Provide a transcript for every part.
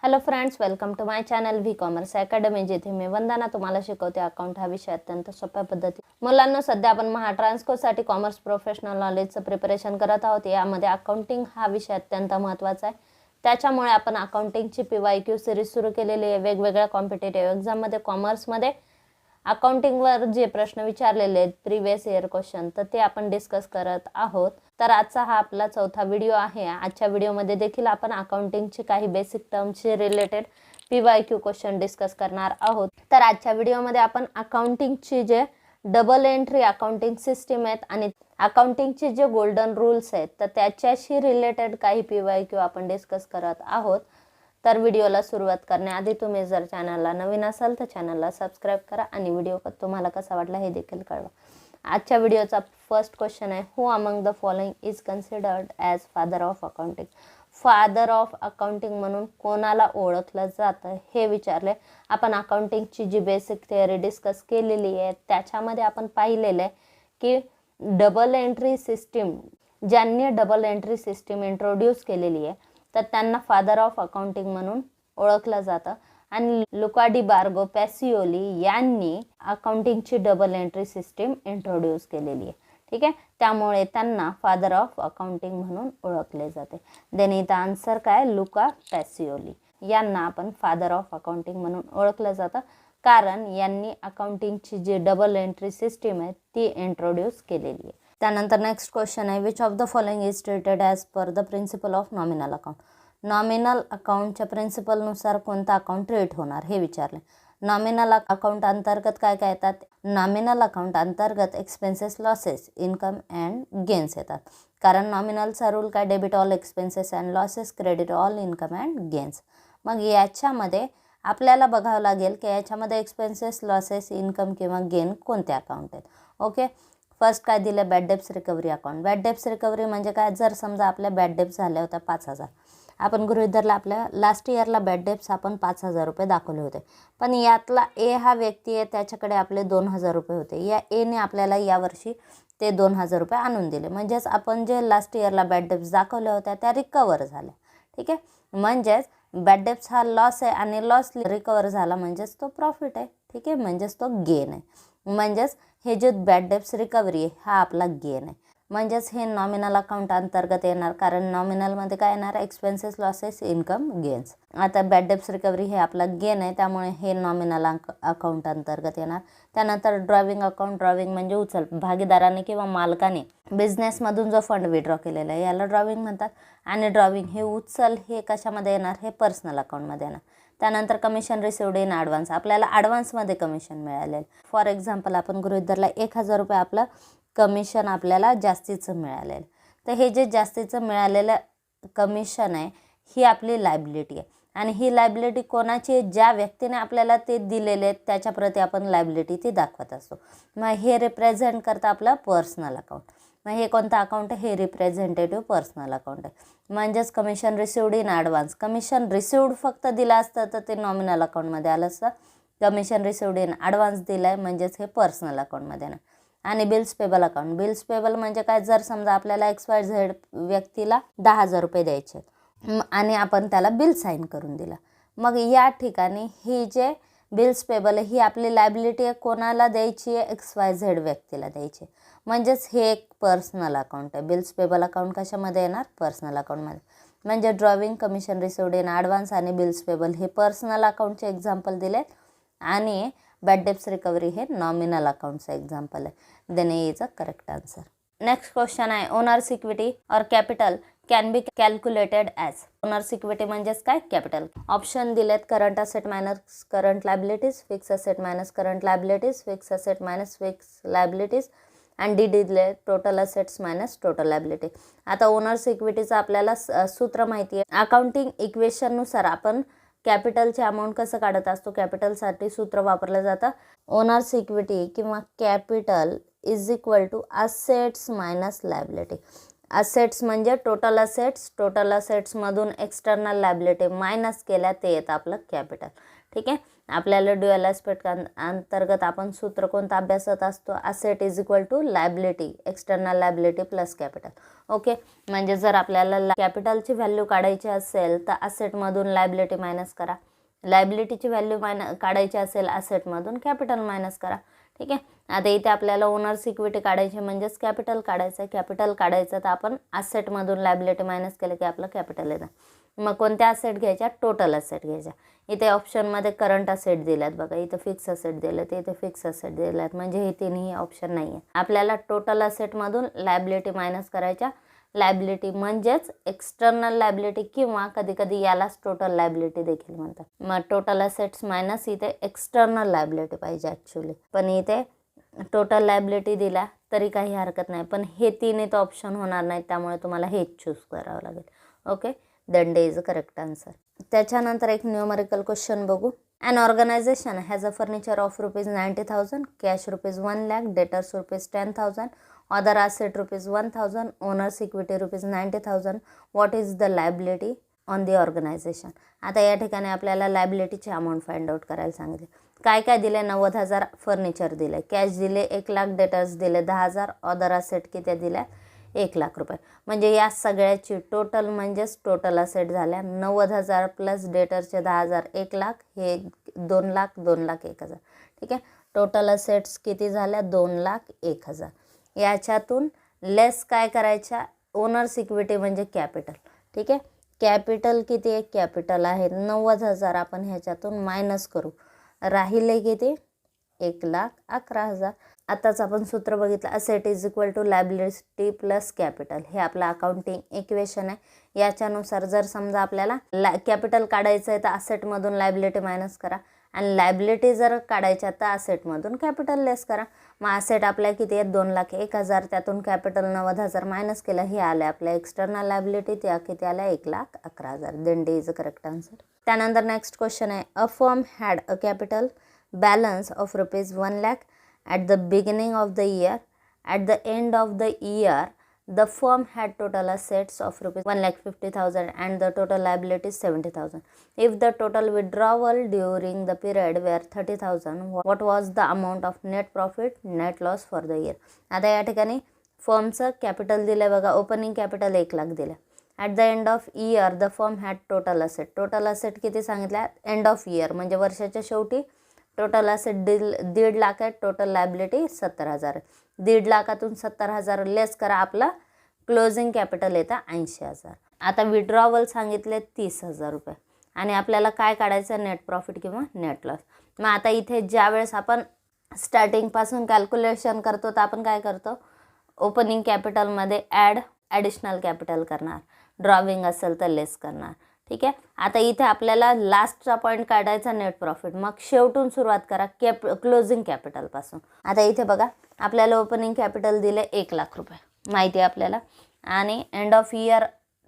Hello friends, welcome to my channel V commerce academy, जिथे मी वंदना तुम्हाला शिकवते अकाउंट हा विषय अत्यंत सोप्या पद्धती. मुलांना सध्या आपण महाट्रान्सकोसाठी कॉमर्स प्रोफेशनल नॉलेजचं प्रिपरेशन करत आहोत. यामध्ये अकाउंटिंग हा विषय अत्यंत महत्त्वाचा आहे. त्याच्यामुळे आपण अकाउंटिंगची PYQ सिरीज सुरू केलेली आहे. वेगवेगळ्या कॉम्पिटेटिव्ह एक्झाममध्ये कॉमर्समध्ये अकाउंटिंगवर जे प्रश्न विचारलेले आहेत प्रिव्हियस इयर क्वेश्चन, तर ते आपण डिस्कस करत आहोत. तर आजचा हा आपला चौथा व्हिडिओ आहे. आजच्या व्हिडिओमध्ये देखील आपण अकाउंटिंगची काही बेसिक टर्मशी रिलेटेड PYQ क्वेश्चन डिस्कस करणार आहोत. तर आजच्या व्हिडिओमध्ये आपण अकाउंटिंगची जे डबल एंट्री अकाउंटिंग सिस्टीम आहेत आणि अकाउंटिंगचे जे गोल्डन रूल्स आहेत, तर त्याच्याशी रिलेटेड काही PYQ आपण डिस्कस करत आहोत. तर व्हिडिओला सुरुवात करण्याआधी तुम्ही जर चॅनलला नवीन असाल तर चॅनलला सबस्क्राईब करा आणि व्हिडिओ तुम्हाला कसा वाटला हे देखील कळवा. आजच्या व्हिडिओचा फर्स्ट क्वेश्चन आहे, who among the following is considered as father of accounting. Father of accounting म्हणून कोणाला ओळखलं जातं हे विचारले. आपण अकाउंटिंगची जी बेसिक थिअरी डिस्कस केलेली आहे त्याच्यामध्ये आपण पाहिलेलं आहे की डबल एंट्री सिस्टीम, ज्यांनी डबल एंट्री सिस्टीम इंट्रोड्यूस केलेली आहे तर त्यांना फादर ऑफ अकाउंटिंग म्हणून ओळखलं जातं. आणि लुका डी बार्गो पॅसिओली यांनी अकाउंटिंगची डबल एंट्री सिस्टीम इंट्रोड्यूस केलेली आहे. ठीक आहे, त्यामुळे त्यांना फादर ऑफ अकाउंटिंग म्हणून ओळखले जाते. देन इथं आन्सर काय, लुका पॅसिओली यांना आपण फादर ऑफ अकाउंटिंग म्हणून ओळखलं जातं, कारण यांनी अकाउंटिंगची जी डबल एंट्री सिस्टीम आहे ती इंट्रोड्यूस केलेली आहे. त्यानंतर नेक्स्ट क्वेश्चन आहे, which of the following is treated as per the principle of nominal account. Nominal अकाउंटच्या प्रिन्सिपलनुसार कोणता अकाउंट ट्रीट होणार हे विचारले. नॉमिनल अकाउंट अंतर्गत काय काय येतात. नॉमिनल अकाउंट अंतर्गत expenses, losses, income and gains येतात. कारण नॉमिनलचा रूल काय, debit all expenses and losses, credit all income and gains. मग याच्यामध्ये आपल्याला बघावं लागेल की याच्यामध्ये एक्सपेन्सेस, लॉसेस, इन्कम किंवा गेन कोणते अकाउंट आहेत. ओके, फर्स्ट काय दिलं, bad debts recovery account. Bad debts recovery म्हणजे काय, जर समजा आपल्या बॅड डेब्ट्स झाल्या होत्या 5,000, आपण गृहीत धरला आपल्या लास्ट इयरला बॅड डेब्ट्स आपण 5,000 रुपये दाखवले होते, पण यातला ए हा व्यक्ती आहे त्याच्याकडे आपले 2,000 रुपये होते. या एने आपल्याला यावर्षी ते 2,000 रुपये आणून दिले, म्हणजेच आपण जे लास्ट इयरला बॅड डेब्ट्स दाखवल्या होत्या त्या रिकवर झाल्या. ठीक आहे, म्हणजेच बॅड डेब्ट्स हा लॉस आहे आणि लॉस रिकवर झाला म्हणजेच तो प्रॉफिट आहे. ठीक आहे, म्हणजेच तो गेन आहे. म्हणजेच हे जे बॅड डेब्ट्स रिकव्हरी आहे हा आपला गेन आहे. म्हणजेच हे नॉमिनल अकाउंट अंतर्गत येणार, कारण नॉमिनलमध्ये काय येणार, एक्सपेन्सेस, लॉसेस, इन्कम, गेन्स. आता बॅड डेब्ट्स रिकव्हरी हे आपला गेन आहे, त्यामुळे हे नॉमिनल अकाउंट अंतर्गत येणार. त्यानंतर ड्रॉविंग अकाउंट. ड्रॉविंग म्हणजे उचल, भागीदाराने किंवा मालकाने बिझनेसमधून जो फंड विड्रॉ केलेला आहे याला ड्रॉविंग म्हणतात. आणि ड्रॉविंग हे उचल हे कशामध्ये येणार, हे पर्सनल अकाउंटमध्ये येणार. त्यानंतर कमिशन रिसिव्ड इन ॲडव्हान्स, आपल्याला ॲडव्हान्समध्ये कमिशन मिळालेलं. फॉर एक्झाम्पल आपण गृहीत धरला 1,000 रुपये आपलं कमिशन आपल्याला जास्तीचं मिळालेलं, तर हे जे जास्तीचं मिळालेलं कमिशन आहे ही आपली लायबिलिटी आहे. आणि ही लायबिलिटी कोणाची आहे, ज्या व्यक्तीने आपल्याला ते दिलेले आहेत त्याच्याप्रती आपण लायबिलिटी ती दाखवत असतो. मग हे रिप्रेझेंट करतं आपलं पर्सनल अकाउंट. मग हे कोणतं अकाउंट आहे, हे रिप्रेझेंटेटिव्ह पर्सनल अकाउंट आहे. म्हणजेच commission received in advance, commission received फक्त दिलं असतं तर ते नॉमिनल अकाउंटमध्ये आलं असतं. कमिशन रिसिव्ड इन ॲडव्हान्स दिलं आहे म्हणजेच हे पर्सनल अकाउंटमध्ये ना. आणि bills payable account. Bills payable म्हणजे काय, जर समजा आपल्याला XYZ व्यक्तीला 10,000 रुपये द्यायचे आणि आपण त्याला बिल साईन करून दिलं, मग या ठिकाणी ही जे बिल्स पेबल ही आपली लायबिलिटी आहे, कोणाला द्यायची आहे, XYZ व्यक्तीला द्यायची. म्हणजेच हे एक पर्सनल अकाउंट आहे. बिल्स पेबल अकाउंट कशामध्ये येणार, पर्सनल अकाउंटमध्ये. म्हणजे drawing, commission received in advance आणि बिल्स पेबल हे पर्सनल अकाउंटचे एक्झाम्पल दिले. आणि बॅड डेब्ट्स रिकव्हरी हे नॉमिनल अकाउंटचं एक्झाम्पल आहे. Then is a correct answer. Next question आहे, owners equity or capital can be calculated as. Owners equity म्हणजेच काय, कॅपिटल. ऑप्शन दिलेत, current asset minus current liabilities, fix asset minus current liabilities, fix asset minus fix liabilities, आणि D दिले total assets minus total liability. आता owners इक्विटीचं आपल्याला सूत्र माहिती आहे. अकाउंटिंग इक्वेशननुसार आपण कॅपिटलचे अमाऊंट कसं काढत असतो, कॅपिटलसाठी सूत्र वापरलं जातं, ओनर्स इक्विटी किंवा capital is equal to assets minus liability. Assets म्हणजे टोटल असेट्समधून एक्सटर्नल लायबिलिटी मायनस केल्या ते येतं आपलं कॅपिटल. ठीक आहे. आपल्याला ड्युअल ॲस्पेक्ट अंतर्गत आपण सूत्र कोणतं अभ्यासत असतो, asset is equal to liability, external liability plus capital. Okay. म्हणजे जर आपल्याला कॅपिटलची व्हॅल्यू काढायची असेल तर असेटमधून लायबिलिटी मायनस करा, लायबिलिटीची व्हॅल्यू काढायची असेल असेटमधून कॅपिटल मायनस करा. ठीक आहे. आता इथे आपल्याला ओनर्स इक्विटी काढायची म्हणजेच कॅपिटल काढायचं तर आपण असेटमधून लायबिलिटी मायनस केलं की आपलं कॅपिटल येतं. मग कोणत्या असेट घ्यायच्या, टोटल असेट घ्यायच्या. इथे ऑप्शनमध्ये करंट असेट दिल्यात बघा, इथं फिक्स असेट दिलेत, इथे फिक्स असेट दिल्यात, म्हणजे हे तिन्ही ऑप्शन नाही आहे. आपल्याला टोटल असेटमधून लायबिलिटी मायनस करायच्या. लायबिलिटी म्हणजेच एक्सटर्नल लायबिलिटी किंवा कधी कधी यालाच टोटल लायबिलिटी देखील म्हणतात. मग टोटल असेट्स मायनस इथे एक्सटर्नल लायबिलिटी पाहिजे ॲक्च्युली, पण इथे टोटल लायबिलिटी दिला तरी काही हरकत नाही, पण हे तीन इथं ऑप्शन होणार नाहीत, त्यामुळे तुम्हाला हेच चूज करावं लागेल. Okay. Then D is a correct answer. त्याच्यानंतर एक न्यूमरिकल क्वेश्चन बघू. An organization has a furniture of rupees 90,000, cash rupees 1 lakh, debtors rupees 10,000, other asset rupees 1,000, owner's equity rupees 90,000. What is the liability on the organization? आता या ठिकाणी आपल्याला लायबिलिटीची amount find out करायला सांगितले. काय काय दिले, 90,000 फर्निचर दिले, कॅश दिले 1 लाख, डेटर्स दिले 10,000, अदर असेट किती दिल्या 1 लाख रुपये. म्हणजे या सगळ्याची टोटल म्हणजेच टोटल असेट झाल्या 90,000 प्लस डेटरचे 10,000, 1 लाख, हे 2 लाख, 2 लाख 1,000. ठीक आहे. टोटल असेट्स किती झाल्या 2 लाख 1,000. याच्यातून लेस काय करायच्या, ओनर्स इक्विटी म्हणजे कॅपिटल. ठीक आहे. कॅपिटल किती आहे, कॅपिटल आहे 90,000, आपण ह्याच्यातून मायनस करू, राहिले किती 1,11,000. आताच आपण सूत्र बघितलं, asset is equal to liability plus capital, हे आपलं अकाउंटिंग इक्वेशन आहे. याच्यानुसार जर समजा आपल्याला कॅपिटल काढायचं आहे तर असेटमधून लायबिलिटी मायनस करा, आणि लायबिलिटी जर काढायच्या तर असेटमधून कॅपिटल लेस करा. मग असेट आपल्या किती आहेत 2,01,000, त्यातून कॅपिटल 90,000 मायनस केलं, हे आलं आपल्या एक्सटर्नल लायबिलिटी, त्या किती आल्या 1,11,000. Then D is a correct answer. त्यानंतर नेक्स्ट क्वेश्चन आहे, a firm had a capital balance of rupees 1 lakh at the beginning of the year. At the end of the year, the firm had total assets of rupees 1,50,000 and the total liabilities 70,000. If the total withdrawal during the period were 30,000, what was the amount of net profit, net loss for the year? आता या ठिकाणी फर्मचं capital दिलं बघा, opening capital 1 lakh दिलं. At the end of year the firm had total asset किती सांगितल्या, end of year म्हणजे वर्षाच्या शेवटी टोटल असेट 1.5 लाख आहे, टोटल लायबिलिटी 70,000. 1.5 लाखातून 70,000 लेस करा, आपला क्लोजिंग कॅपिटल येतं 80,000. आता विड्रॉवल सांगितले 30,000 रुपये, आणि आपल्याला काय काढायचं, नेट प्रॉफिट किंवा नेट लॉस. मग आता इथे ज्यावेळेस आपण स्टार्टिंगपासून कॅल्क्युलेशन करतो तर आपण काय करतो, ओपनिंग कॅपिटलमध्ये ॲडिशनल कॅपिटल करणार, ड्रॉविंग असेल तर लेस करणार. ठीक आहे. आता इथे आपल्याला लास्टचा पॉईंट काढायचा नेट प्रॉफिट, मग शेवटून सुरुवात करा क्लोजिंग कॅपिटलपासून. आता इथे बघा, आपल्याला ओपनिंग कॅपिटल दिले 1 लाख रुपये माहिती आहे आपल्याला, आणि end of year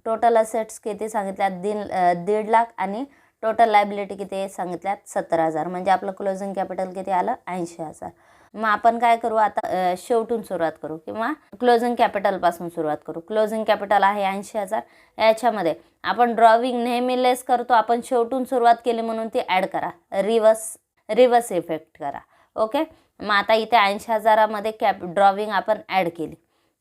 total assets किती सांगितल्यात 1.5 लाख, आणि टोटल लायबिलिटी किती सांगितल्यात 70,000, म्हणजे आपलं क्लोजिंग कॅपिटल किती आलं 80,000. मग आपण काय करू, आता शेवटून सुरुवात करू किंवा क्लोजिंग कॅपिटलपासून सुरुवात करू. क्लोजिंग कॅपिटल आहे 80,000. याच्यामध्ये आपण ड्रॉविंग नेहमी लेस करतो, आपण शेवटून सुरुवात केली म्हणून ती ॲड करा, रिवर्स इफेक्ट करा. ओके. मग आता इथे 80,000मध्ये ड्रॉविंग आपण ॲड केली,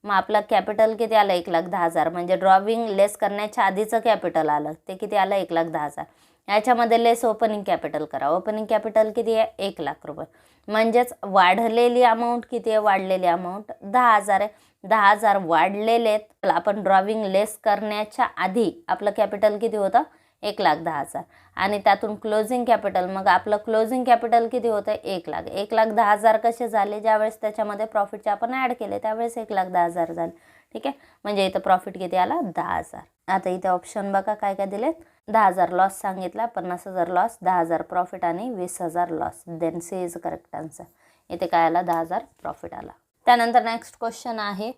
मग आपलं कॅपिटल किती आलं 1,10,000, म्हणजे ड्रॉविंग लेस करण्याच्या आधीचं कॅपिटल आलं ते किती आलं 1,10,000. याच्यामध्ये लेस ओपनिंग कॅपिटल करा, ओपनिंग कॅपिटल किती आहे 1 लाख रुपये, म्हणजेच वाढलेली अमाऊंट किती आहे, वाढलेली अमाऊंट 10,000 आहे. 10,000 वाढलेले आहेत, आपण ड्रॉविंग लेस करण्याच्या आधी आपलं कॅपिटल किती होतं 1,10,000, आणि त्यातून क्लोजिंग कॅपिटल, मग आपलं क्लोजिंग कॅपिटल किती होतं 1 लाख. 1,10,000 कसे झाले, ज्यावेळेस त्याच्यामध्ये प्रॉफिटचे आपण ॲड केले त्यावेळेस 1,10,000 झाले. ठीक आहे. म्हणजे इथं प्रॉफिट किती आला 10,000. आता इथे ऑप्शन बघा काय काय दिलेत, 10,000 लॉस सांगितला, 50,000 लॉस, 10,000 प्रॉफिट आणि 20,000 loss. Then C is correct answer. इथे काय आला 10,000 प्रॉफिट आला. त्यानंतर नेक्स्ट क्वेश्चन आहे,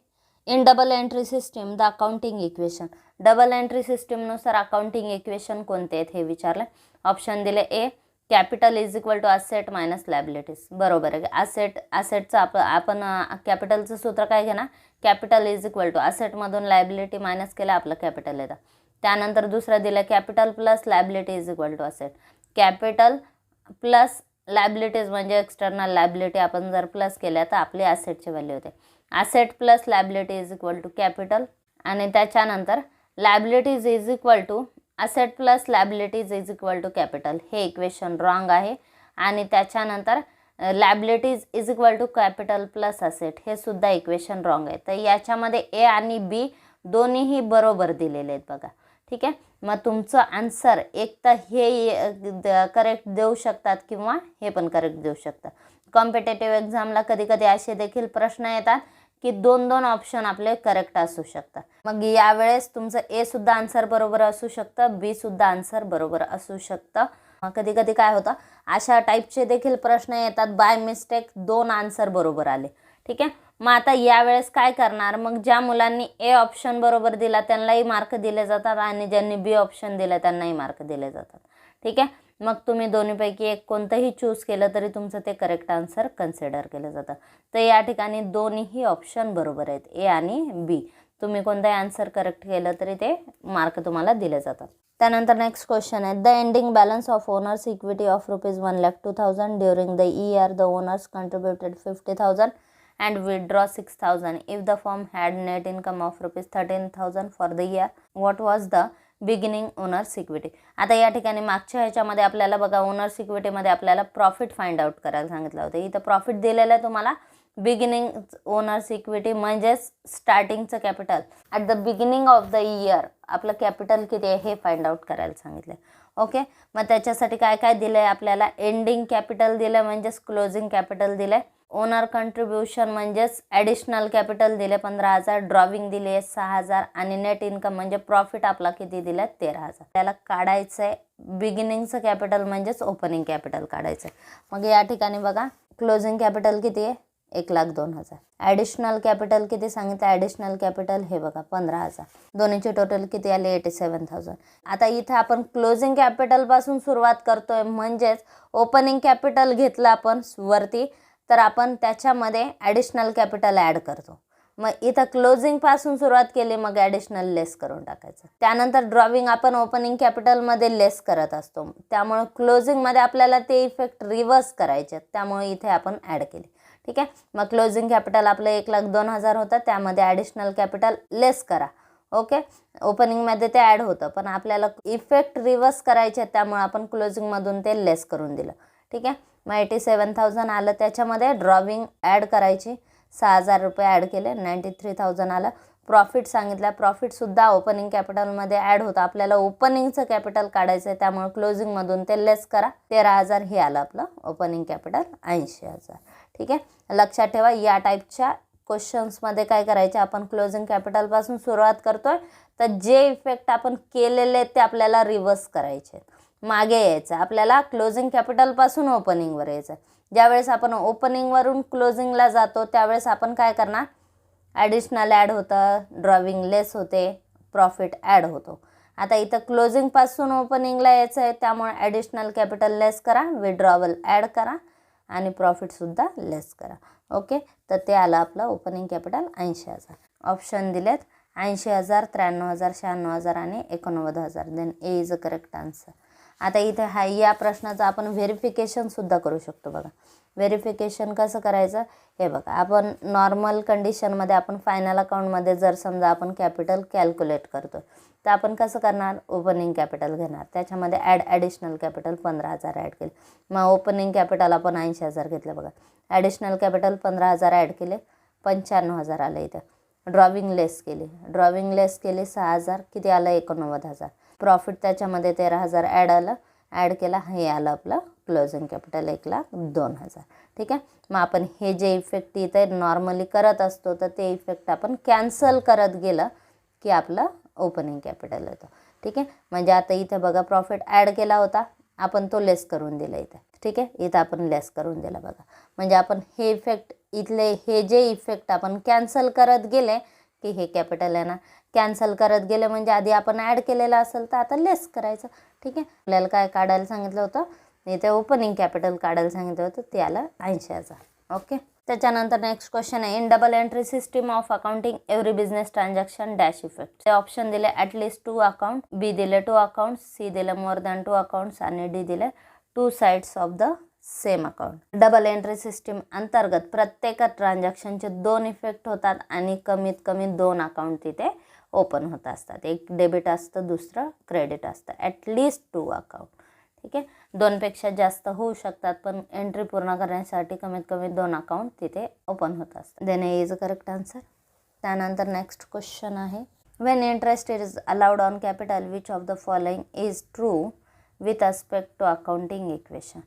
in double entry system the accounting equation. Double entry सिस्टीमनुसार अकाउंटिंग इक्वेशन कोणते आहेत हे विचारलं. ऑप्शन दिले, A capital is equal to asset minus liabilities. बरोबर आहे. असेटचं आपण कॅपिटलचं सूत्र काय घेणार, कॅपिटल इज इक्वल टू असेटमधून लायबिलिटी मायनस केलं आपलं कॅपिटल येतं. त्यानंतर दुसरं दिलं capital plus liability is equal to asset. Capital plus liabilities म्हणजे एक्सटर्नल लायबिलिटी आपण जर प्लस केल्या तर आपली असेटची व्हॅल्यू होते. Asset plus liability is equal to capital. आणि त्याच्यानंतर liabilities is equal to asset plus liabilities is equal to capital. हे इक्वेशन रॉंग आहे. आणि त्याच्यानंतर liabilities is equal to capital plus asset हे सुद्धा इक्वेशन रॉंग आहे. तर याच्यामध्ये ए आणि बी दोन्हीही बरोबर दिलेले आहेत बघा. ठीक आहे. मग तुमचं आन्सर एक तर हे करेक्ट देऊ शकतात किंवा हे पण करेक्ट देऊ शकतात. कॉम्पिटेटिव्ह एक्झामला कधी कधी असे देखील प्रश्न येतात की 2 ऑप्शन आपले करेक्ट असू शकतात. मग यावेळेस तुमचं ए सुद्धा आन्सर बरोबर असू शकतं, बी सुद्धा आन्सर बरोबर असू शकतं. कधी कधी काय होतं, अशा टाईपचे देखील प्रश्न येतात बाय मिस्टेक 2 आन्सर बरोबर आले. ठीक आहे. मग आता यावेळेस काय करणार, मग ज्या मुलांनी ए ऑप्शन बरोबर दिला त्यांनाही मार्क दिले जातात आणि ज्यांनी बी ऑप्शन दिलं त्यांनाही मार्क दिले जातात. ठीक आहे. मग तुम्ही दोन्हीपैकी एक कोणतंही चूज केलं तरी तुमचं ते करेक्ट आन्सर कन्सिडर केलं जातं. तर या ठिकाणी दोन्हीही ऑप्शन बरोबर आहेत, ए आणि बी. तुम्ही कोणताही आन्सर करेक्ट केलं तरी ते मार्क तुम्हाला दिले जातात. त्यानंतर नेक्स्ट क्वेश्चन आहे, the ending balance of owners equity of ₹1,02,000 during the year the owners contributed 50,000 and withdraw 6,000 if the firm had net income of ₹13,000 for the year. What was the beginning owners equity? आता या ठिकाणी मागच्या ह्याच्यामध्ये आपल्याला बघा owners इक्विटीमध्ये आपल्याला profit find out करायला सांगितलं होतं. इथं प्रॉफिट दिलेलं आहे तुम्हाला. बिगिनिंग ओनर्स इक्विटी म्हणजेच स्टार्टिंगचं capital at the beginning of the year आपलं कॅपिटल किती आहे हे फाइंड आउट करायला सांगितलं. ओके. मग त्याच्यासाठी काय काय दिलं आहे आपल्याला, एंडिंग कॅपिटल दिलं म्हणजेच क्लोजिंग कॅपिटल दिलं आहे. ओनर कंट्रीब्युशन म्हणजेच ॲडिशनल कॅपिटल दिले 15,000, ड्रॉविंग दिली आहे 6,000 आणि नेट इन्कम म्हणजे प्रॉफिट आपला किती दिलं 13,000. त्याला काढायचं आहे बिगिनिंगचं कॅपिटल म्हणजेच ओपनिंग कॅपिटल काढायचं आहे. मग या ठिकाणी बघा क्लोजिंग कॅपिटल किती आहे 1,02,000. ॲडिशनल कॅपिटल किती सांगितलं, ॲडिशनल कॅपिटल हे बघा 15,000. दोन्हीचे टोटल किती आले 87,000. आता इथं आपण क्लोजिंग कॅपिटलपासून सुरुवात करतोय म्हणजेच ओपनिंग कॅपिटल घेतलं आपण वरती तर आपण त्याच्यामध्ये ॲडिशनल कॅपिटल ॲड करतो. मग इथं क्लोजिंगपासून सुरुवात केली मग ॲडिशनल लेस करून टाकायचं. त्यानंतर ड्रॉविंग आपण ओपनिंग कॅपिटलमध्ये लेस करत असतो, त्यामुळे क्लोजिंगमध्ये आपल्याला ते इफेक्ट रिव्हर्स करायचे, त्यामुळे इथे आपण ॲड केले. ठीक आहे. मग क्लोजिंग कॅपिटल आपलं 1,02,000 होतं, त्यामध्ये ॲडिशनल कॅपिटल लेस करा. ओके. ओपनिंगमध्ये ते ॲड होतं पण आपल्याला इफेक्ट रिव्हर्स करायचे त्यामुळे आपण क्लोजिंगमधून ते लेस करून दिलं. ठीक आहे. मग 87,000 आलं. त्याच्यामध्ये ड्रॉविंग ॲड करायची 6,000 रुपये ॲड केले 93,000 आलं. प्रॉफिट सांगितलं, प्रॉफिटसुद्धा ओपनिंग कॅपिटलमध्ये ॲड होतं. आपल्याला ओपनिंगचं कॅपिटल काढायचं आहे त्यामुळे क्लोजिंगमधून ते लेस करा 13,000 हे आलं आपलं ओपनिंग कॅपिटल 80,000. ठीक आहे. लक्षात ठेवा या टाईपच्या क्वेश्चन्समध्ये काय करायचे, आपण क्लोजिंग कॅपिटलपासून सुरुवात करतोय तर जे इफेक्ट आपण केलेले ते आपल्याला रिव्हर्स करायचे, मागे यायचं. आपल्याला क्लोजिंग कॅपिटलपासून ओपनिंगवर यायचं. ज्यावेळेस आपण ओपनिंगवरून क्लोजिंगला जातो त्यावेळेस आपण काय करणार, ॲडिशनल ॲड होतं, ड्रॉविंग लेस होते, प्रॉफिट ॲड होतो. आता इथं क्लोजिंगपासून ओपनिंगला यायचं आहे त्यामुळे ॲडिशनल कॅपिटल लेस करा, विड्रॉवल ॲड करा आणि प्रॉफिटसुद्धा लेस करा. ओके. तर ते आलं आपलं ओपनिंग कॅपिटल 80,000. ऑप्शन दिलेत 80,000, 93,000, 96,000 आणि 89,000. Then A is a correct answer. आता इथे या प्रश्नाचं आपण व्हेरिफिकेशनसुद्धा करू शकतो बघा. व्हेरिफिकेशन कसं करायचं हे बघा. आपण नॉर्मल कंडिशनमध्ये आपण फायनल अकाउंटमध्ये जर समजा आपण कॅपिटल कॅल्क्युलेट करतो तर आपण कसं करणार, ओपनिंग कॅपिटल घेणार, त्याच्यामध्ये ॲडिशनल कॅपिटल 15,000 ॲड केले. मग ओपनिंग कॅपिटल आपण 80,000 घेतलं बघा, ॲडिशनल कॅपिटल 15,000 ॲड केले 95,000 आलं. इथं ड्रॉविंग लेस केली, ड्रॉविंग लेस केली 6,000 किती आलं 89,000. प्रॉफिट त्याच्यामध्ये 13,000 ॲड केला, हे आलं आपलं क्लोजिंग कॅपिटल 1,02,000. ठीक आहे. मग आपण हे जे इफेक्ट इथे नॉर्मली करत असतो तर ते इफेक्ट आपण कॅन्सल करत गेलं की आपलं ओपनिंग कॅपिटल येतं. ठीक आहे. म्हणजे आता इथे बघा प्रॉफिट ॲड केला होता आपण तो लेस करून दिला इथे. ठीक आहे. इथं आपण लेस करून दिला बघा. म्हणजे आपण हे इफेक्ट इथले हे जे इफेक्ट आपण कॅन्सल करत गेले की हे कॅपिटल आहे ना, कॅन्सल करत गेले म्हणजे आधी आपण ॲड केलेलं असेल तर आता लेस करायचं. ठीक आहे. आपल्याला काय काढायला सांगितलं होतं, इथे ओपनिंग कॅपिटल काढायला सांगितलं होतं ते आलं 80,000. ओके. त्याच्यानंतर नेक्स्ट क्वेश्चन आहे, in double entry system of accounting every business transaction dash effect. ते ऑप्शन दिले ॲटलिस्ट 2 अकाउंट, बी दिले 2 अकाउंट, सी दिले मोर दॅन 2 अकाउंट्स आणि डी दिले 2 sides of the same account. Double entry system अंतर्गत प्रत्येक ट्रान्झॅक्शनचे 2 इफेक्ट होतात आणि कमीत कमी 2 अकाउंट तिथे ओपन होत असतात. एक डेबिट असतं, दुसरं क्रेडिट असतं. At least 2 account. ठीक आहे. 2पेक्षा जास्त होऊ शकतात, पण एंट्री पूर्ण करण्यासाठी कमीत कमी 2 अकाउंट तिथे ओपन होत असतात. Then is a correct answer. त्यानंतर नेक्स्ट क्वेश्चन आहे, when interest is allowed on capital which of the following is true with respect to accounting equation.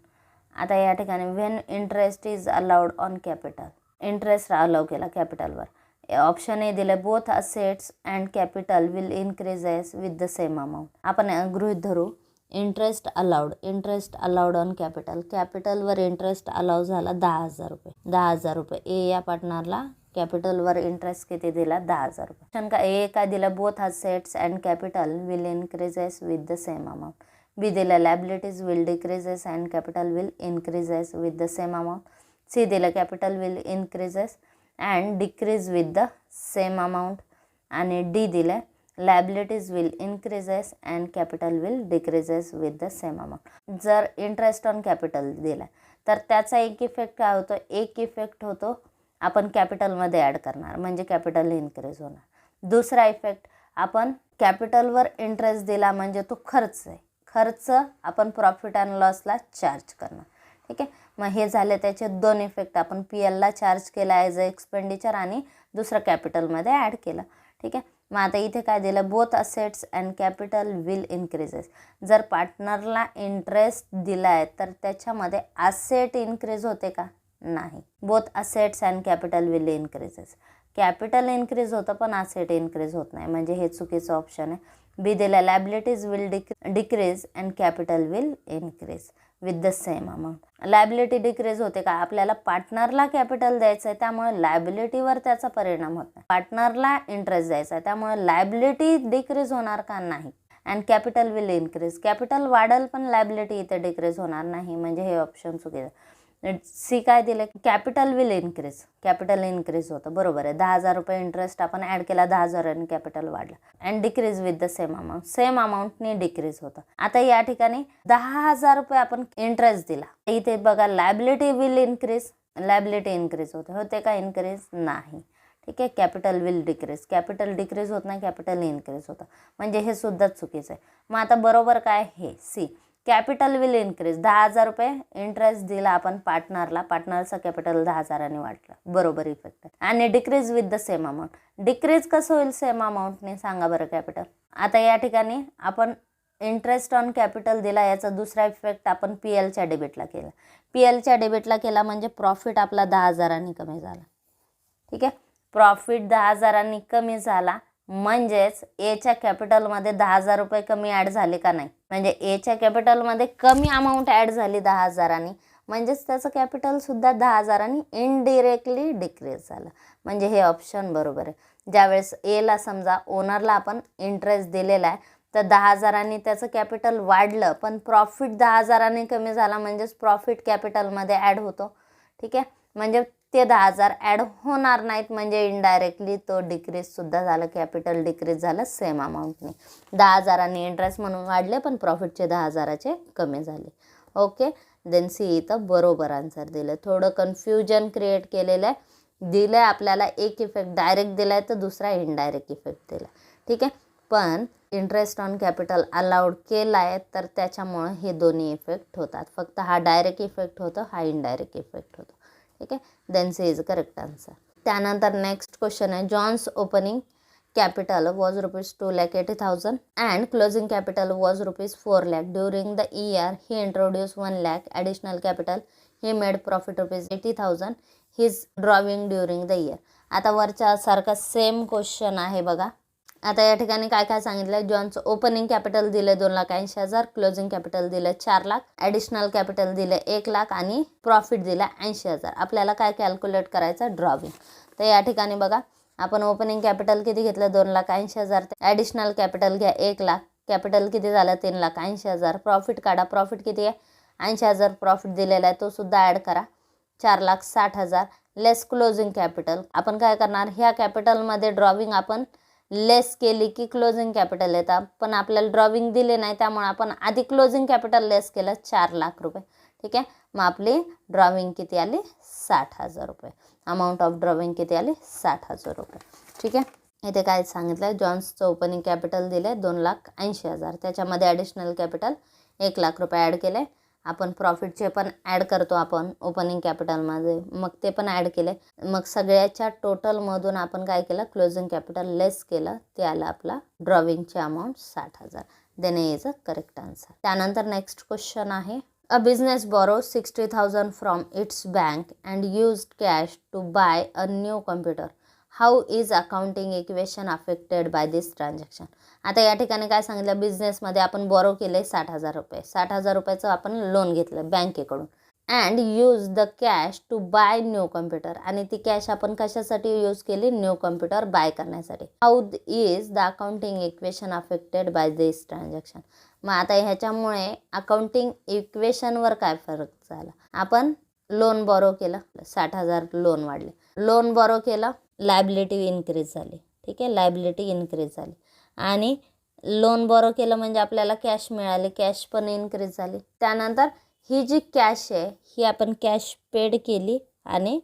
आता या ठिकाणी when interest is allowed on capital, interest allow केला कॅपिटलवर. Option A दिले both assets and capital will increases with the same amount. आपण गृहीत धरू interest allowed on capital, कॅपिटलवर इंटरेस्ट अलाउ झाला 10,000 रुपये. 10,000 रुपये. ए या पार्टनरला कॅपिटलवर इंटरेस्ट किती दिला? 10,000 रुपये. ऑप्शन का ए काय दिला, both assets and capital will increases with the same amount. B दिला liabilities will decreases and capital will increases with the same amount. C दिला capital will increases and decrease with the same amount. आणि D दिलं liabilities will increases and capital will decreases with the same amount. जर interest on capital दिला तर त्याचा एक effect काय होतो, एक इफेक्ट होतो आपण कॅपिटलमध्ये ॲड करणार म्हणजे कॅपिटल इन्क्रीज होणार. दुसरा इफेक्ट, आपण कॅपिटलवर इंटरेस्ट दिला म्हणजे तो खर्च आहे, खर्च आपण प्रॉफिट अँड लॉसला चार्ज करणार. ठीक आहे. मग हे झाले त्याचे 2 इफेक्ट. आपण PLला चार्ज केला ॲज अ एक्सपेंडिचर आणि दुसरं कॅपिटलमध्ये ॲड केलं. ठीक आहे. मग आता इथे काय दिलं, both assets and capital will increases. जर पार्टनरला इंटरेस्ट दिला आहे तर त्याच्यामध्ये असेट इन्क्रीज होते का? नाही. Both assets and capital will increases. Capital increase होतं पण असेट इन्क्रीज होत नाही म्हणजे हे चुकीचं ऑप्शन आहे. बी दिला liabilities will decrease and capital will increase with the same amount. Liability decrease होते का? आपल्याला पार्टनरला कॅपिटल द्यायचं आहे त्यामुळे लायबिलिटीवर त्याचा परिणाम होत नाही. पार्टनरला इंटरेस्ट द्यायचा आहे त्यामुळे लायबिलिटी डिक्रीज होणार का? नाही. And capital will increase, capital वाढेल पण लायबिलिटी इथे डिक्रीज होणार नाही म्हणजे हे ऑप्शन चुकीचं. सी काय दिलं, capital will increase, capital increase होतं. बरोबर आहे. 10,000 रुपये इंटरेस्ट आपण ॲड केला, 10,000 आणि कॅपिटल वाढलं. And decrease with the same amount, same अमाऊंटने डिक्रीज होतं. आता या ठिकाणी 10,000 रुपये आपण इंटरेस्ट दिला, इथे बघा liability will increase, liability increase होते का? इन्क्रीज नाही. ठीक आहे. Capital will decrease, capital decrease होत नाही, कॅपिटल इन्क्रीज होतं म्हणजे हे सुद्धा चुकीचं आहे. मग आता बरोबर काय? हे सी, कॅपिटल विल इन्क्रीज. 10,000 रुपये इंटरेस्ट दिला आपण पार्टनरला, पार्टनरचं कॅपिटल 10,000 वाढलं. बरोबर इफेक्ट. आणि decrease with the same amount, decrease कसं होईल सेम अमाऊंटने? सांगा बरं कॅपिटल. आता या ठिकाणी आपण इंटरेस्ट ऑन कॅपिटल दिला, याचा दुसरा इफेक्ट आपण PLच्या डेबिटला केला. PLच्या डेबिटला केला म्हणजे प्रॉफिट आपला 10,000 कमी झाला. ठीक आहे. प्रॉफिट 10,000 कमी झाला म्हणजेच एच्या कॅपिटलमध्ये 10,000 रुपये कमी ॲड झाले का? नाही. म्हणजे एच्या कॅपिटलमध्ये कमी अमाऊंट ॲड झाली 10,000 म्हणजेच त्याचं कॅपिटलसुद्धा 10,000 इनडिरेक्टली डिक्रीज झालं म्हणजे हे ऑप्शन बरोबर आहे. ज्यावेळेस एला समजा ओनरला आपण इंटरेस्ट दिलेला आहे तर 10,000 त्याचं कॅपिटल वाढलं पण प्रॉफिट 10,000 कमी झाला म्हणजेच प्रॉफिट कॅपिटलमध्ये ॲड होतो. ठीक आहे. म्हणजे ते 10,000 ॲड होणार नाहीत म्हणजे इनडायरेक्टली तो डिक्रीजसुद्धा झालं, कॅपिटल डिक्रीज झालं सेम अमाऊंटने. 10,000 इंटरेस्ट म्हणून वाढले पण प्रॉफिटचे 10,000 कमी झाले. ओके. देन सी इथं बरोबर आन्सर दिलं. थोडं कन्फ्युजन क्रिएट केलेलं आहे. दिलं आहे आपल्याला एक इफेक्ट डायरेक्ट दिला आहे तर दुसरा इनडायरेक्ट इफेक्ट दिला. ठीक आहे. पण इंटरेस्ट ऑन कॅपिटल अलाउड केला आहे तर त्याच्यामुळं हे दोन्ही इफेक्ट होतात. फक्त हा डायरेक्ट इफेक्ट होतो, हा इनडायरेक्ट इफेक्ट होतो. ठीक आहे. Then C is correct answer. त्यानंतर नेक्स्ट क्वेश्चन आहे, John's opening capital was ₹2,80,000 and closing capital was ₹4 lakh. During the year he introduce 1 lakh additional capital. He made profit ₹80,000. His drawing during the year. आता वरच्या सारखा same question आहे बघा. आता या ठिकाणी काय काय सांगितलं, जॉनचं ओपनिंग कॅपिटल दिलं 2,80,000, क्लोजिंग कॅपिटल दिलं 4 लाख, ॲडिशनल कॅपिटल दिलं 1 लाख आणि प्रॉफिट दिला 80,000. आपल्याला काय कॅल्क्युलेट करायचं? ड्रॉविंग. तर या ठिकाणी बघा आपण ओपनिंग कॅपिटल किती घेतलं? 2,80,000. ॲडिशनल कॅपिटल घ्या 1 लाख, कॅपिटल किती झालं? 3,80,000. प्रॉफिट काढा, प्रॉफिट किती आहे? 80,000 प्रॉफिट दिलेला आहे तो सुद्धा ॲड करा. 4,60,000 लेस क्लोजिंग कॅपिटल. आपण काय करणार, ह्या कॅपिटलमध्ये ड्रॉविंग आपण लेस केली की क्लोजिंग कॅपिटल येतं, पण आपल्याला ड्रॉविंग दिले नाही त्यामुळे आपण आधी क्लोजिंग कॅपिटल लेस केलं 4 लाख रुपये. ठीक आहे, मग आपली ड्रॉविंग किती आली, 60,000 रुपये. अमाऊंट ऑफ ड्रॉविंग किती आली, 60,000 रुपये. ठीक आहे, इथे काय सांगितलं आहे, जॉन्सचं ओपनिंग कॅपिटल दिलं आहे 2,80,000. त्याच्यामध्ये ॲडिशनल कॅपिटल 1 लाख रुपये ॲड केलं आहे. आपण प्रॉफिटचे पण ॲड करतो आपण ओपनिंग कॅपिटलमध्ये, मग ते पण ॲड केले. मग सगळ्याच्या टोटलमधून आपण काय केलं, क्लोजिंग कॅपिटल लेस केलं, ते आलं आपला ड्रॉविंगची amount 60,000. Then is a correct answer. त्यानंतर नेक्स्ट क्वेश्चन आहे, a business borrows 60,000 from its bank and used cash to buy a new computer. How is accounting equation affected by this transaction. आता या ठिकाणी काय सांगितलं, बिझनेसमध्ये आपण बॉरो केले 60,000 रुपये. 60,000 रुपयाचं आपण लोन घेतलं बँकेकडून. And use the cash to buy new computer. आणि ती कॅश आपण कशासाठी यूज केली, न्यू कम्प्युटर बाय करण्यासाठी. How is the accounting equation affected by this transaction. मग आता ह्याच्यामुळे अकाउंटिंग इक्वेशनवर काय फरक झाला. आपण लोन बॉरो केलं, 60,000 लोन वाढले. लोन बॉरो केलं, लायबिलिटी इन्क्रीज झाली. ठीक आहे, लायबिलिटी इन्क्रीज झाली. आणि लोन बॉरो केलं म्हणजे आपल्याला कॅश मिळाली, कॅश पण इन्क्रीज झाली. त्यानंतर ही जी कॅश आहे ही आपण कॅश पेड केली आणि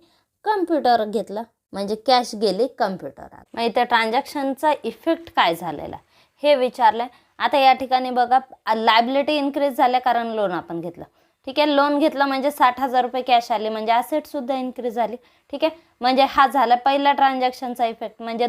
कम्प्युटर घेतलं, म्हणजे कॅश गेली कम्प्युटरात. मग इथे ट्रान्झॅक्शनचा इफेक्ट काय झालेला हे विचारलं आहे. आता या ठिकाणी बघा, लायबिलिटी इन्क्रीज झाल्या कारण लोन आपण घेतलं. ठीक आहे, लोन घेतलं म्हणजे 60,000 रुपये कॅश आली, म्हणजे ॲसेटसुद्धा इन्क्रीज झाली. ठीक आहे, म्हणजे हा झाला पहिला ट्रान्झॅक्शनचा इफेक्ट. म्हणजे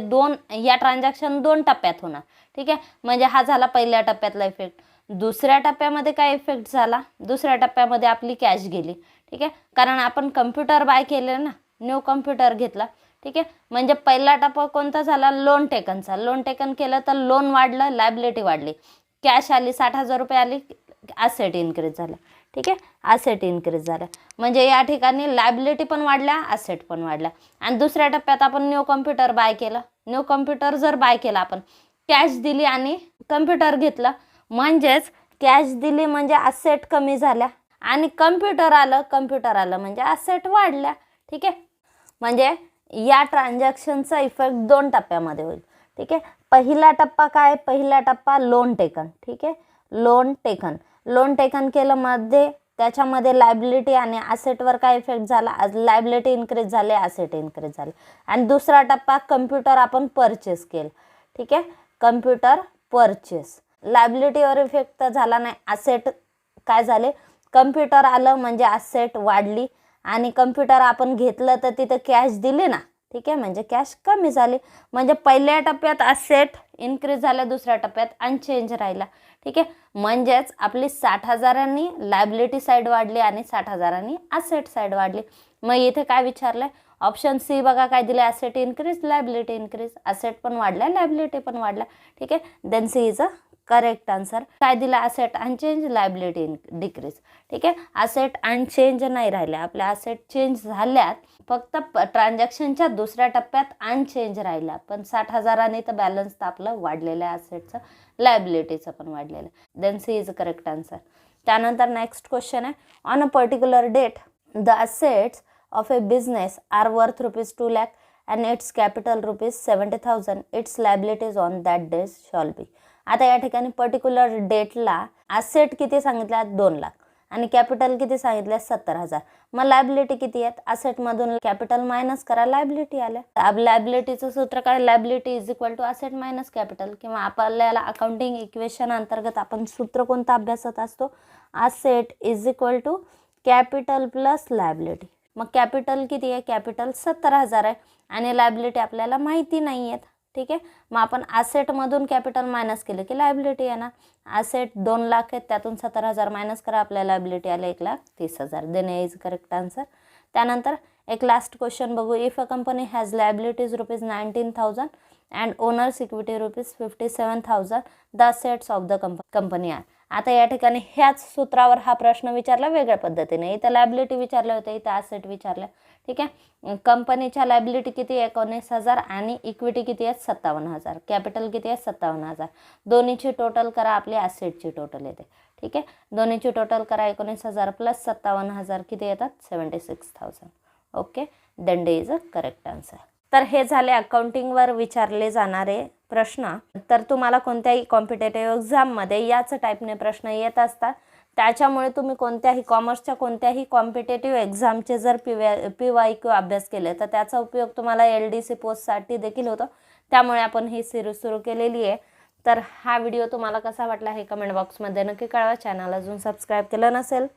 या ट्रान्झॅक्शन 2 टप्प्यात होणार. ठीक आहे, म्हणजे हा झाला पहिल्या टप्प्यातला इफेक्ट. दुसऱ्या टप्प्यामध्ये काय इफेक्ट झाला, दुसऱ्या टप्प्यामध्ये आपली कॅश गेली. ठीक आहे, कारण आपण कम्प्युटर बाय केलं ना, न्यू कम्प्युटर घेतला. ठीक आहे, म्हणजे पहिला टप्पा कोणता झाला, लोन टेकनचा. लोन टेकन केलं तर लोन वाढलं, लायबिलिटी वाढली, कॅश आली 60,000 रुपये आली, ॲसेट इन्क्रीज झालं. ठीक आहे, ॲसेट इन्क्रीज झालं म्हणजे या ठिकाणी लायबिलिटी पण वाढल्या, ॲसेट पण वाढल्या. आणि दुसऱ्या टप्प्यात आपण न्यू कम्प्युटर बाय केलं. न्यू कम्प्युटर जर बाय केला, आपण कॅश दिली आणि कम्प्युटर घेतलं, म्हणजेच कॅश दिली म्हणजे ॲसेट कमी झाल्या आणि कम्प्युटर आलं म्हणजे ॲसेट वाढल्या. ठीक आहे, म्हणजे या ट्रान्झॅक्शनचा इफेक्ट 2 टप्प्यामध्ये होईल. ठीक आहे, पहिला टप्पा काय, पहिला टप्पा लोन टेकन. ठीक आहे, लोन टेकन केलं मध्ये त्याच्यामध्ये लायबिलिटी आणि ॲसेटवर काय इफेक्ट झाला, लायबिलिटी इन्क्रीज झाले, ॲसेट इन्क्रीज झाले. आणि दुसरा टप्पा कम्प्युटर आपण परचेस केलं. ठीक आहे, कम्प्युटर परचेस, लायबिलिटीवर इफेक्ट झाला नाही, ॲसेट काय झाले, कम्प्युटर आलं म्हणजे ॲसेट वाढली. आणि कम्प्युटर आपण घेतलं तर तिथं कॅश दिली ना. ठीक आहे, म्हणजे कॅश कमी झाली. म्हणजे पहिल्या टप्प्यात ॲसेट इन्क्रीज झाल्या, दुसऱ्या टप्प्यात अनचेंज राहिला. ठीक आहे, म्हणजेच आपली 60,000 लायबिलिटी साईड वाढली आणि 60,000 ॲसेट साईड वाढली. मग इथे काय विचारलं आहे, ऑप्शन सी बघा काय दिलं, asset increase, liability increase. Asset पण वाढल्या, लायबिलिटी पण वाढल्या. ठीक आहे, then C is a correct answer. काय दिलं, ॲसेट अनचेंज, लायबिलिटी डिक्रीज. ठीक आहे, ॲसेट अनचेंज नाही राहिल्या, आपल्या ॲसेट चेंज झाल्यात, फक्त ट्रान्झॅक्शनच्या दुसऱ्या टप्प्यात अनचेंज राहिला. पण 60,000 तर बॅलन्स तर आपलं वाढलेलं आहे, ॲसेटचं, लायबिलिटीचं पण वाढलेलं आहे. Then C is correct answer. त्यानंतर नेक्स्ट क्वेश्चन आहे, on a particular date the assets of a business are worth ₹2 lakh and its capital ₹70,000. its liabilities on that day shall be. आता या ठिकाणी पर्टिक्युलर डेटला ॲसेट किती सांगितल्या, 2 लाख आणि capital किती सांगितलं, 70,000. मग लायबिलिटी किती आहेत, ॲसेटमधून कॅपिटल मायनस करा, लायबिलिटी आल्या. लायबिलिटीचं सूत्र काय, liability is equal to asset minus capital. किंवा आपल्याला अकाउंटिंग इक्वेशन अंतर्गत आपण सूत्र कोणतं अभ्यासत असतो, asset is equal to capital plus liability. मग कॅपिटल किती आहे, कॅपिटल 70,000 आहे आणि लायबिलिटी आपल्याला माहिती नाही आहेत. ठीक आहे, मग आपण ॲसेटमधून कॅपिटल मायनस केलं की लायबिलिटी येणार. ॲसेट 2 लाख आहेत, त्यातून 70,000 मायनस करा, आपल्याला लायबिलिटी आले 1,30,000. Then is correct answer. त्यानंतर एक लास्ट क्वेश्चन बघू, if a company has liabilities ₹19,000 and owners equity ₹57,000 the assets of the company are. आता या ठिकाणी ह्याच सूत्रावर हा प्रश्न विचारला वेगळ्या पद्धतीने. इथं लायबिलिटी विचारल्या होत्या, इथं ॲसेट विचारल्या. ठीक आहे, कंपनीच्या लायबिलिटी किती आहे, 19,000 आणि इक्विटी किती आहे, 57,000. कॅपिटल किती आहे, 57,000. दोन्हीची टोटल करा, आपली ॲसेटची टोटल येते. ठीक आहे, दोन्हीची टोटल करा 19,000 प्लस 57,000 किती येतात 76,000. Okay, then D is a correct answer. तर हे झाले अकाउंटिंगवर विचारले जाणारे प्रश्न. तर तुम्हाला कोणत्याही कॉम्पिटेटिव्ह एक्झाममध्ये याच टाईपने प्रश्न येत असतात. त्याच्यामुळे तुम्ही कोणत्याही कॉमर्सच्या कोणत्याही कॉम्पिटेटिव्ह एक्झामचे जर PYQ अभ्यास केले तर त्याचा उपयोग तुम्हाला LDC पोस्टसाठी देखील होतो. त्यामुळे आपण ही सिरीज सुरू केलेली आहे. तर हा व्हिडिओ तुम्हाला कसा वाटला हे कमेंट बॉक्समध्ये नक्की कळवा. चॅनल अजून सबस्क्राईब केलं नसेल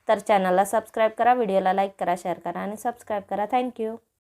तर चॅनलला सबस्क्राईब करा, व्हिडिओला लाईक करा, शेअर करा आणि सबस्क्राईब करा. थँक्यू.